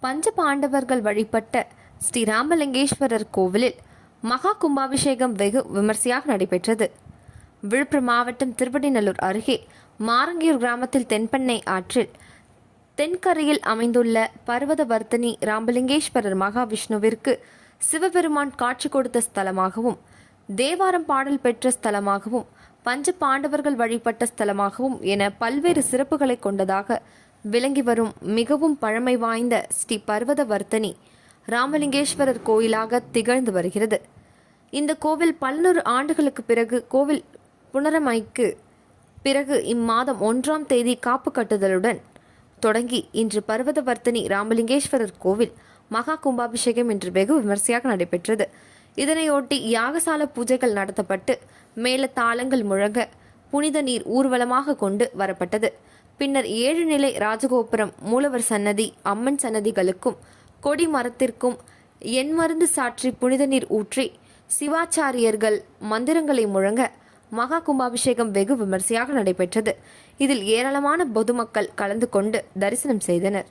பஞ்ச பாண்டவர்கள் வழிபட்ட ஸ்ரீ ராமலிங்கேஸ்வரர் கோவிலில் மகா கும்பாபிஷேகம் வெகு விமர்சையாக நடைபெற்றது. விழுப்புரம் மாவட்டம் திருவடிநல்லூர் அருகே மாரங்கியூர் கிராமத்தில் தென்பெண்ணை ஆற்றில் தென்கரையில் அமைந்துள்ள பர்வதவர்த்தனி ராமலிங்கேஸ்வரர் மகாவிஷ்ணுவிற்கு சிவபெருமான் காட்சி கொடுத்த ஸ்தலமாகவும், தேவாரம் பாடல் பெற்ற ஸ்தலமாகவும், பஞ்ச பாண்டவர்கள் வழிபட்ட ஸ்தலமாகவும் என பல்வேறு சிறப்புகளை கொண்டதாக விளங்கி வரும் மிகவும் பழமை வாய்ந்த ஸ்ரீ பர்வதவர்த்தனி ராமலிங்கேஸ்வரர் கோயிலாக திகழ்ந்து வருகிறது. இந்த கோவில் பல நூறு ஆண்டுகளுக்கு பிறகு கோவில் புனரமைக்கு பிறகு இம்மாதம் 1ஆம் தேதி காப்பு கட்டுதலுடன் தொடங்கி இன்று பர்வதவர்த்தனி ராமலிங்கேஸ்வரர் கோவில் மகா கும்பாபிஷேகம் இன்று வெகு விமர்சையாக நடைபெற்றது. இதனையொட்டி யாகசால பூஜைகள் நடத்தப்பட்டு மேல தாளங்கள் முழங்க புனித நீர் ஊர்வலமாக கொண்டு வரப்பட்டது. பின்னர் 7 நிலை ராஜகோபுரம், மூலவர் சன்னதி, அம்மன் சன்னதிகளுக்கும் கொடி மரத்திற்கும் எண்மருந்து சாற்றி புனித நீர் ஊற்றி சிவாச்சாரியர்கள் மந்திரங்களை முழங்க மகா கும்பாபிஷேகம் வெகு விமர்சையாக நடைபெற்றது. இதில் ஏராளமான பொதுமக்கள் கலந்து கொண்டு தரிசனம் செய்தனர்.